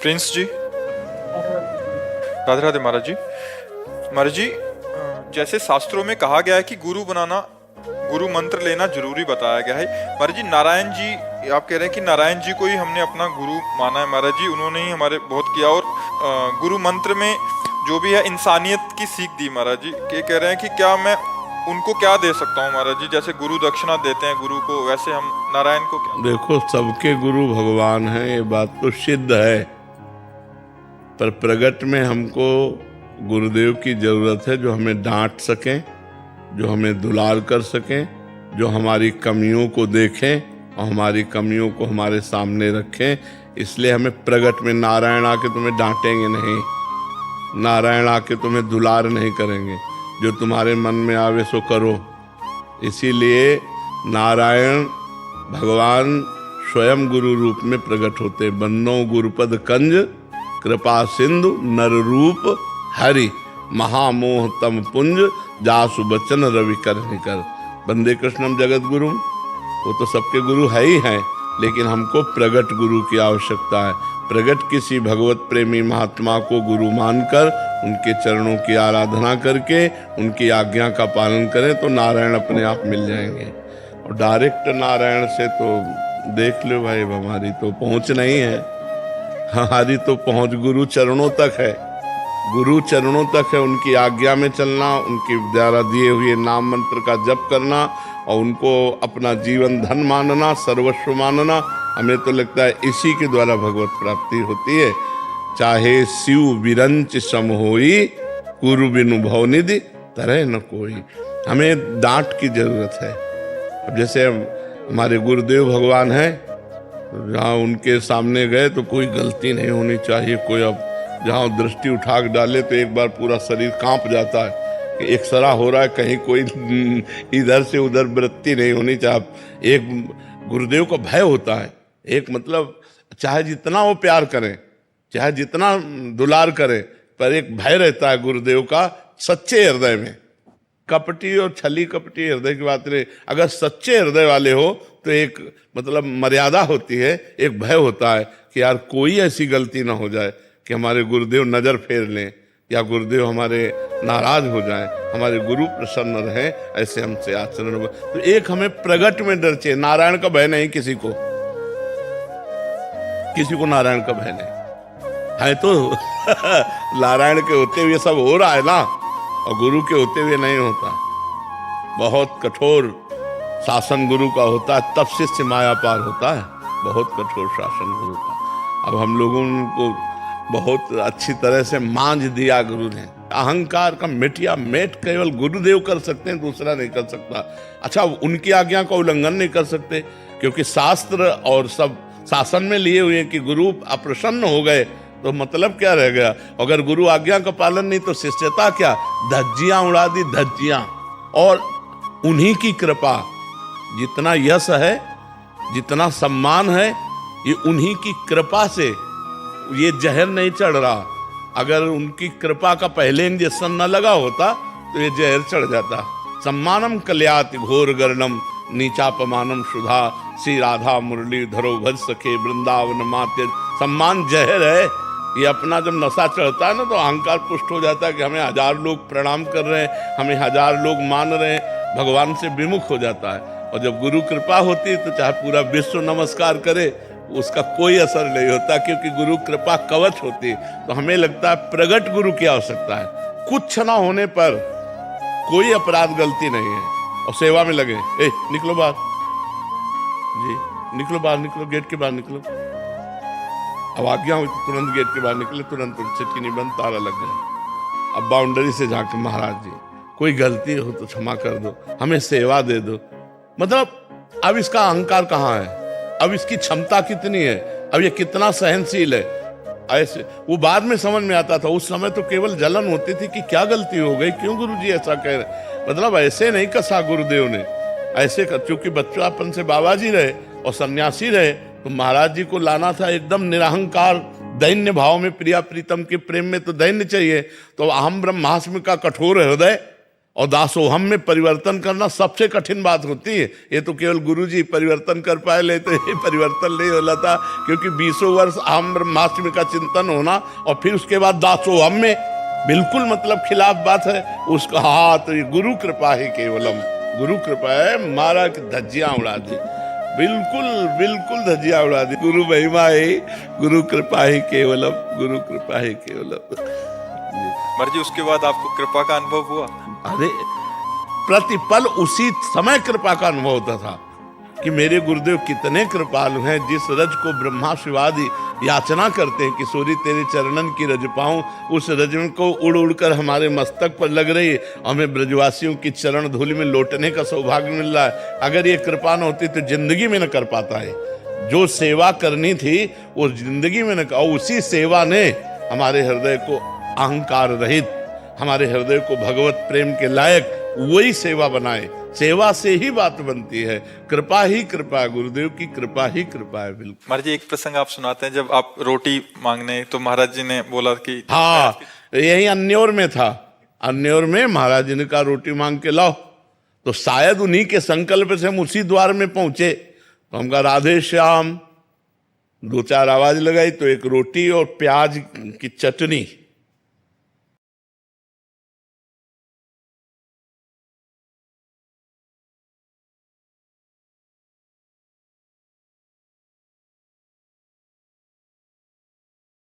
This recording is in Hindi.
प्रिंस जी, राधे राधे महाराज जी। महाराज जी, जैसे शास्त्रों में कहा गया है कि गुरु बनाना, गुरु मंत्र लेना जरूरी बताया गया है। महाराज जी, नारायण जी, आप कह रहे हैं कि नारायण जी को ही हमने अपना गुरु माना है। महाराज जी, उन्होंने ही हमारे बहुत किया, और गुरु मंत्र में जो भी है इंसानियत की सीख दी। महाराज जी के कह रहे हैं कि क्या मैं उनको क्या दे सकता हूँ महाराज जी, जैसे गुरु दक्षिणा देते हैं गुरु को, वैसे हम नारायण को क्या? देखो, सबके गुरु भगवान हैं, ये बात तो सिद्ध है, पर प्रगट में हमको गुरुदेव की जरूरत है जो हमें डांट सकें, जो हमें दुलार कर सकें, जो हमारी कमियों को देखें और हमारी कमियों को हमारे सामने रखें। इसलिए हमें प्रगट में नारायण आके तुम्हें डांटेंगे नहीं, नारायण आके तुम्हें दुलार नहीं करेंगे, जो तुम्हारे मन में आवे सो करो। इसीलिए नारायण भगवान स्वयं गुरु रूप में प्रकट होते। बंदो गुरुपद कंज कृपा सिंधु नर रूप हरि, महामोह तम पुंज जासु बचन रवि कर निकर। बंदे कृष्णम जगत गुरु, वो तो सबके गुरु है ही हैं, लेकिन हमको प्रगट गुरु की आवश्यकता है। प्रगट किसी भगवत प्रेमी महात्मा को गुरु मानकर उनके चरणों की आराधना करके उनकी आज्ञा का पालन करें तो नारायण अपने आप मिल जाएंगे। और डायरेक्ट नारायण से तो देख लो भाई, हमारी तो पहुंच नहीं है। हमारी तो पहुंच गुरु चरणों तक है, गुरु चरणों तक है। उनकी आज्ञा में चलना, उनके द्वारा दिए हुए नाम मंत्र का जप करना और उनको अपना जीवन धन मानना, सर्वस्व मानना, हमें तो लगता है इसी के द्वारा भगवत प्राप्ति होती है। चाहे शिव विरंच सम होई, गुरु बिनु भवनिधि तरह न कोई। हमें डांट की जरूरत है। अब जैसे हमारे गुरुदेव भगवान हैं, जहाँ उनके सामने गए तो कोई गलती नहीं होनी चाहिए। कोई अब जहाँ दृष्टि उठा के डाले तो एक बार पूरा शरीर कांप जाता है कि एक्सरा हो रहा है, कहीं कोई इधर से उधर वृत्ति नहीं होनी चाहिए। एक गुरुदेव का भय होता है, एक मतलब चाहे जितना वो प्यार करें, चाहे जितना दुलार करें, पर एक भय रहता है गुरुदेव का सच्चे हृदय में। कपटी और छली कपटी हृदय की बात रहे, अगर सच्चे हृदय वाले हो तो एक मतलब मर्यादा होती है, एक भय होता है कि यार कोई ऐसी गलती ना हो जाए कि हमारे गुरुदेव नजर फेर लें या गुरुदेव हमारे नाराज हो जाएं, हमारे गुरु प्रसन्न रहें, ऐसे हमसे आचरण हो। तो एक हमें प्रगट में डर चाहिए, नारायण का भय नहीं किसी को, किसी को नारायण का भय नहीं है। तो नारायण के होते हुए सब हो रहा है ना, और गुरु के होते हुए नहीं होता। बहुत कठोर शासन गुरु का होता है, तब शिष्य माया पार होता है। बहुत कठोर शासन गुरु का। अब हम लोगों को बहुत अच्छी तरह से मांझ दिया गुरु ने। अहंकार का मिटिया मेट केवल गुरुदेव कर सकते हैं, दूसरा नहीं कर सकता। अच्छा, उनकी आज्ञा का उल्लंघन नहीं कर सकते, क्योंकि शास्त्र और सब शासन में लिए हुए कि गुरु अप्रसन्न हो गए तो मतलब क्या रह गया। अगर गुरु आज्ञा का पालन नहीं तो शिष्यता क्या, धज्जियां उड़ा दी, धज्जियां। और उन्हीं की कृपा, जितना यश है, जितना सम्मान है, ये उन्हीं की कृपा से ये जहर नहीं चढ़ रहा। अगर उनकी कृपा का पहले इंजेक्शन न लगा होता तो ये जहर चढ़ जाता। सम्मानम कल्याति घोर गर्णम नीचापमानम सुधा, श्री राधा मुरली धरो भज सके वृंदावन माते। सम्मान जहर है। ये अपना जब नशा चढ़ता है ना तो अहंकार पुष्ट हो जाता है कि हमें 1000 लोग प्रणाम कर रहे हैं, हमें 1000 लोग मान रहे हैं, भगवान से विमुख हो जाता है। और जब गुरु कृपा होती है तो चाहे पूरा विश्व नमस्कार करे, उसका कोई असर नहीं होता, क्योंकि गुरु कृपा कवच होती है। तो हमें लगता है प्रगट गुरु की आवश्यकता है। कुछ ना होने पर कोई अपराध गलती नहीं है, और सेवा में लगे। ए निकलो बाहर जी, निकलो बाहर, निकलो गेट के बाहर निकलो। अब आज्ञा हुई तो तुरंत गेट के बाहर निकले, तुरंत चिट्ठी नहीं बंद, ताला लग गया। अब बाउंड्री से जाके महाराज जी कोई गलती हो तो क्षमा कर दो, हमें सेवा दे दो। मतलब अब इसका अहंकार कहाँ है, अब इसकी क्षमता कितनी है, अब ये कितना सहनशील है। ऐसे वो बाद में समझ में आता था, उस समय तो केवल जलन होती थी कि क्या गलती हो गई, क्यों गुरुजी ऐसा कह रहे। मतलब ऐसे नहीं कसा गुरुदेव ने, ऐसे चूंकि बच्चापन से बाबा जी रहे और सन्यासी रहे, तो महाराज जी को लाना था एकदम निरहंकार दैन्य भाव में। प्रिया प्रीतम के प्रेम में तो दैन्य चाहिए। तो अहम ब्रह्मास्मि का कठोर हृदय और दासोहम में परिवर्तन करना सबसे कठिन बात होती है। ये तो केवल गुरुजी परिवर्तन कर पाए, ले तो ये परिवर्तन नहीं होला था, क्योंकि 20 वर्ष अहम ब्रह्मास्मि का चिंतन होना और फिर उसके बाद दासोहम में बिल्कुल मतलब खिलाफ बात है उसका। हाँ, तो ये गुरु कृपा ही केवलम, गुरु कृपा है, मारा की धज्जियां उड़ा दी, बिल्कुल बिल्कुल धज्जियां उड़ा दी। गुरु महिमा है, गुरु कृपा ही केवलम, गुरु कृपा ही केवलम। महाराज जी उसके बाद आपको कृपा का अनुभव हुआ? अरे प्रतिपल उसी समय कृपा का अनुभव होता था कि मेरे गुरुदेव कितने कृपालु हैं। जिस रज को ब्रह्मा शिवादि याचना करते हैं, किशोरी तेरे चरणन की रज पाऊं, उस रज को उड़ उड़ कर हमारे मस्तक पर लग रही है, हमें ब्रजवासियों की चरण धूलि में लौटने का सौभाग्य मिल रहा है। अगर ये कृपा न होती तो जिंदगी में न कर पाता है। जो सेवा करनी थी वो जिंदगी में न, और उसी सेवा ने हमारे हृदय को अहंकार रहित, हमारे हृदय को भगवत प्रेम के लायक वही सेवा बनाए। सेवा से ही बात बनती है, कृपा ही कृपा, गुरुदेव की कृपा ही कृपा है। बिल्कुल महाराज जी एक प्रसंग आप सुनाते हैं, जब आप रोटी मांगने तो महाराज जी ने बोला कि हाँ, यही अन्योर में था। अन्योर में महाराज जी ने कहा रोटी मांग के लाओ, तो शायद उन्हीं के संकल्प से हम उसी द्वार में पहुंचे। तो हम कहा राधे श्याम, 2-4 आवाज लगाई तो एक रोटी और प्याज की चटनी